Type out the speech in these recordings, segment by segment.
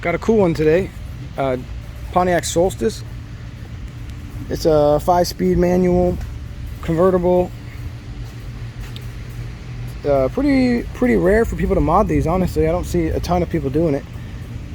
Got a cool one today. Pontiac Solstice. It's a 5-speed manual, convertible. Pretty rare for people to mod these, honestly. I don't see a ton of people doing it.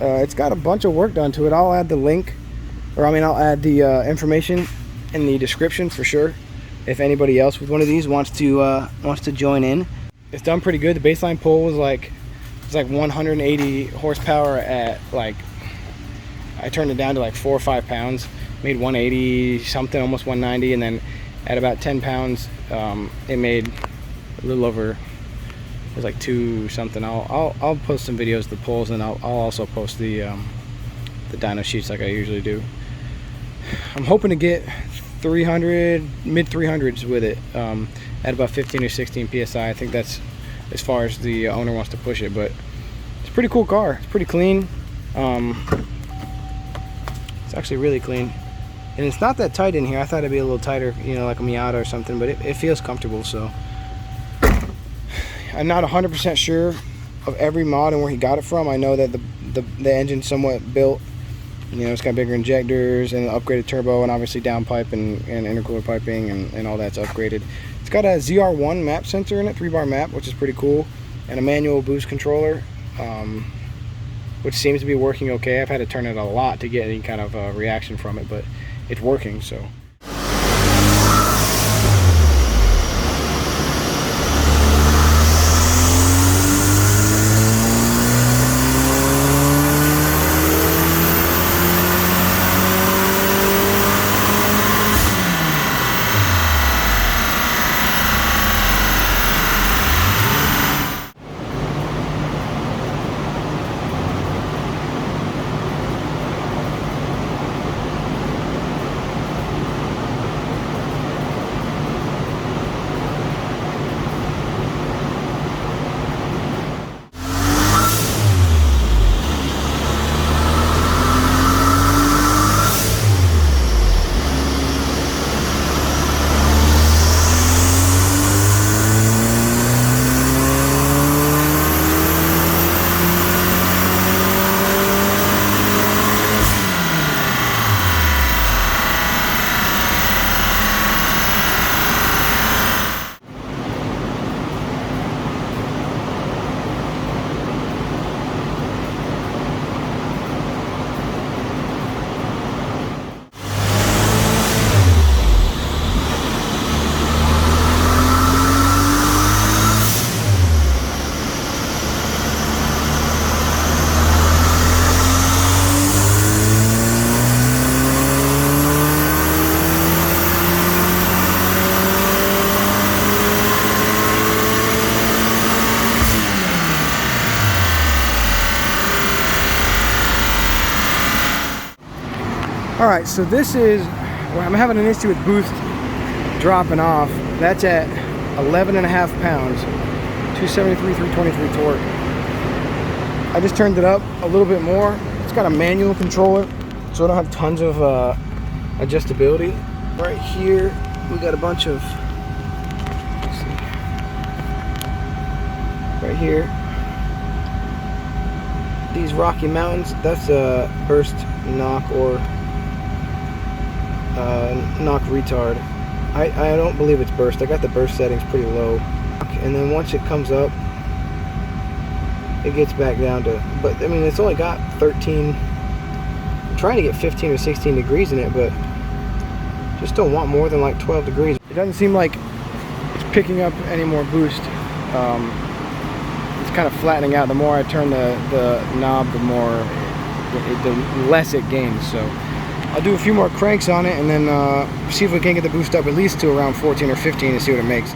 It's got a bunch of work done to it. I'll add the link, or I'll add the information in the description for sure. If anybody else with one of these wants to join in. It's done pretty good. The baseline pull was like 180 horsepower at like, I turned it down to like 4 or 5 pounds, made 180 something, almost 190, and then at about 10 pounds it made a little over, it was like 2 something. I'll post some videos of the pulls, and I'll also post the dyno sheets like I usually do. I'm hoping to get 300, mid 300s with it at about 15 or 16 psi. I think that's as far as the owner wants to push it, but it's a pretty cool car. It's pretty clean. It's actually really clean, and it's not that tight in here. I thought it'd be a little tighter, you know, like a Miata or something, but it feels comfortable. So I'm not 100% sure of every mod and where he got it from. I know that the engine's somewhat built. You know, it's got bigger injectors and upgraded turbo, and obviously downpipe and intercooler piping and all that's upgraded. It's got a ZR1 map sensor in it, 3-bar map, which is pretty cool, and a manual boost controller, which seems to be working okay. I've had to turn it a lot to get any kind of reaction from it, but it's working, so. Alright, so this is, well, I'm having an issue with boost dropping off. That's at 11.5 pounds, 273, 323 torque. I just turned it up a little bit more. It's got a manual controller, so I don't have tons of adjustability. Right here, we got a bunch of, let's see, right here, these Rocky Mountains, that's a burst knock or knock retard. I don't believe it's burst. I got the burst settings pretty low, and then once it comes up it gets back down to, but I mean it's only got 13. I'm trying to get 15 or 16 degrees in it, but just don't want more than like 12 degrees. It doesn't seem like it's picking up any more boost. It's kind of flattening out. The more I turn the knob, the less it gains. So I'll do a few more cranks on it and then see if we can get the boost up at least to around 14 or 15 and see what it makes.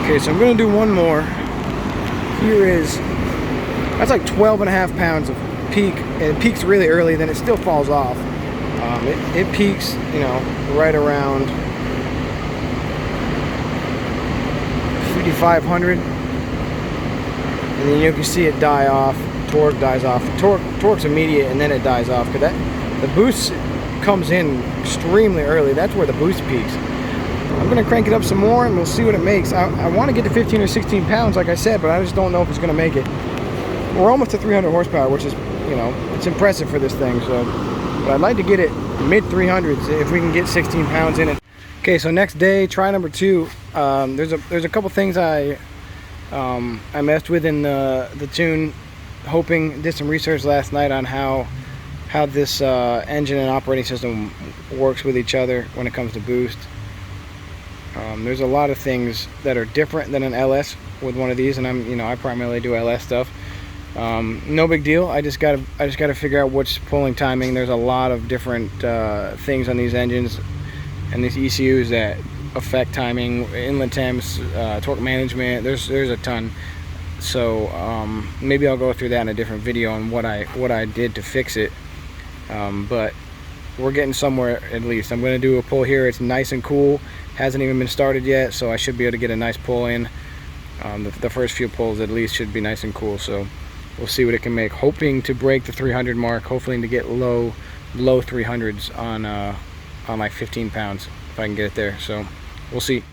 Okay, so I'm gonna do one more. Here is, that's like 12.5 pounds of peak, and it peaks really early, then it still falls off. It peaks, you know, right around 5,500, and then you can see it die off. Torque dies off. Torque's immediate, and then it dies off, because the boost comes in extremely early. That's where the boost peaks. I'm gonna crank it up some more, and we'll see what it makes. I want to get to 15 or 16 pounds, like I said, but I just don't know if it's gonna make it. We're almost to 300 horsepower, which is, you know, it's impressive for this thing. So, but I'd like to get it mid 300s if we can get 16 pounds in it. Okay, so next day, try number 2. There's a couple things I messed with in the tune, did some research last night on how this engine and operating system works with each other when it comes to boost. There's a lot of things that are different than an LS with one of these, and I primarily do LS stuff. No big deal. I just gotta figure out what's pulling timing. There's a lot of different things on these engines and these ECUs that affect timing, inlet temps, torque management. There's a ton. So maybe I'll go through that in a different video on what I did to fix it. But we're getting somewhere at least. I'm going to do a pull here. It's nice and cool. Hasn't even been started yet, so I should be able to get a nice pull in. The first few pulls at least should be nice and cool. So we'll see what it can make. Hoping to break the 300 mark. Hopefully to get low 300s on like 15 pounds if I can get it there. So we'll see.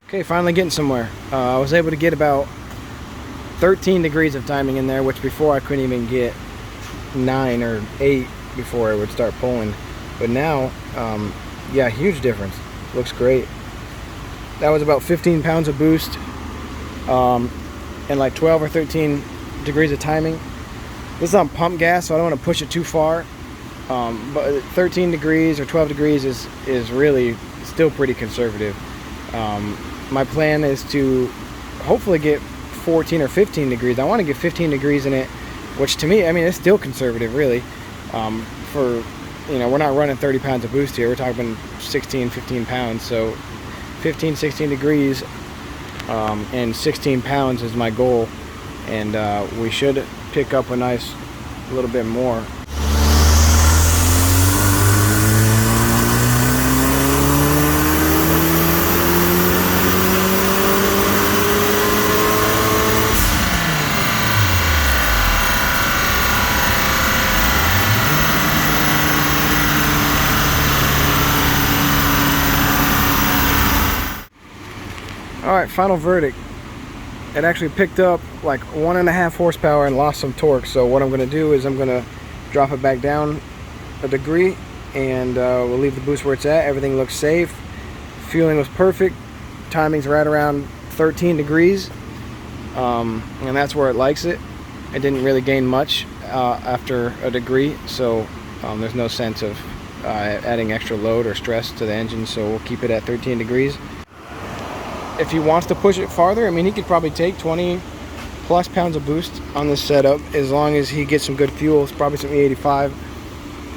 Okay, finally getting somewhere. I was able to get about 13 degrees of timing in there, which before I couldn't even get 9 or 8 before I would start pulling. But now, yeah, huge difference. Looks great. That was about 15 pounds of boost and like 12 or 13 degrees of timing. This is on pump gas, so I don't want to push it too far. But 13 degrees or 12 degrees is really still pretty conservative. My plan is to hopefully get 14 or 15 degrees. I want to get 15 degrees in it, which to me, I mean, it's still conservative, really. For, you know, we're not running 30 pounds of boost here. We're talking 16, 15 pounds. So 15, 16 degrees and 16 pounds is my goal. And we should pick up a nice little bit more. Alright, final verdict. It actually picked up like 1.5 horsepower and lost some torque. So what I'm going to do is I'm going to drop it back down a degree, and we'll leave the boost where it's at. Everything looks safe. Fueling was perfect. Timing's right around 13 degrees. And that's where it likes it. It didn't really gain much after a degree. So there's no sense of adding extra load or stress to the engine. So we'll keep it at 13 degrees. If he wants to push it farther, I mean, he could probably take 20 plus pounds of boost on this setup as long as he gets some good fuel. It's probably some E85.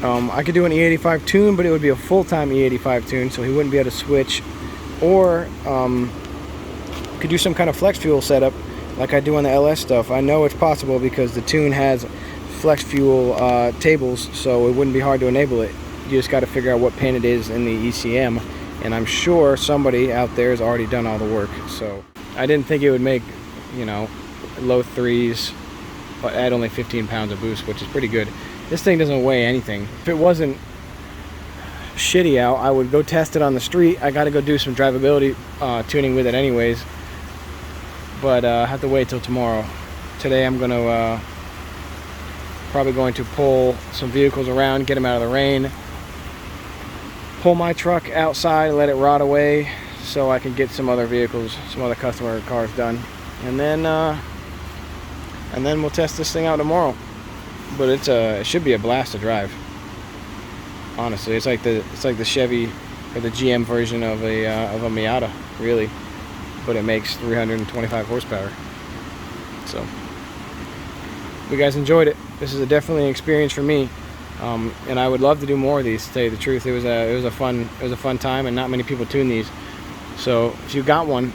I could do an E85 tune, but it would be a full-time E85 tune, so he wouldn't be able to switch. Or could do some kind of flex fuel setup like I do on the LS stuff. I know it's possible because the tune has flex fuel tables, so it wouldn't be hard to enable it. You just got to figure out what pin it is in the ECM. And I'm sure somebody out there has already done all the work. So I didn't think it would make, you know, low 3s, but add only 15 pounds of boost, which is pretty good. This thing doesn't weigh anything. If it wasn't shitty out, I would go test it on the street. I got to go do some drivability tuning with it anyways. But I have to wait till tomorrow. Today I'm going to probably going to pull some vehicles around, get them out of the rain. Pull my truck outside, let it rot away so I can get some other vehicles, some other customer cars done, and then we'll test this thing out tomorrow. But it should be a blast to drive. Honestly, it's like the Chevy or the GM version of a Miata, really, but it makes 325 horsepower. So, if you guys enjoyed it, this is definitely an experience for me, and I would love to do more of these. To tell you the truth, it was a fun time, and not many people tune these. So, if you got one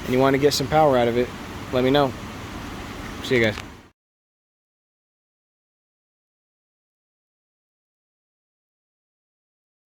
and you want to get some power out of it, let me know. See you guys.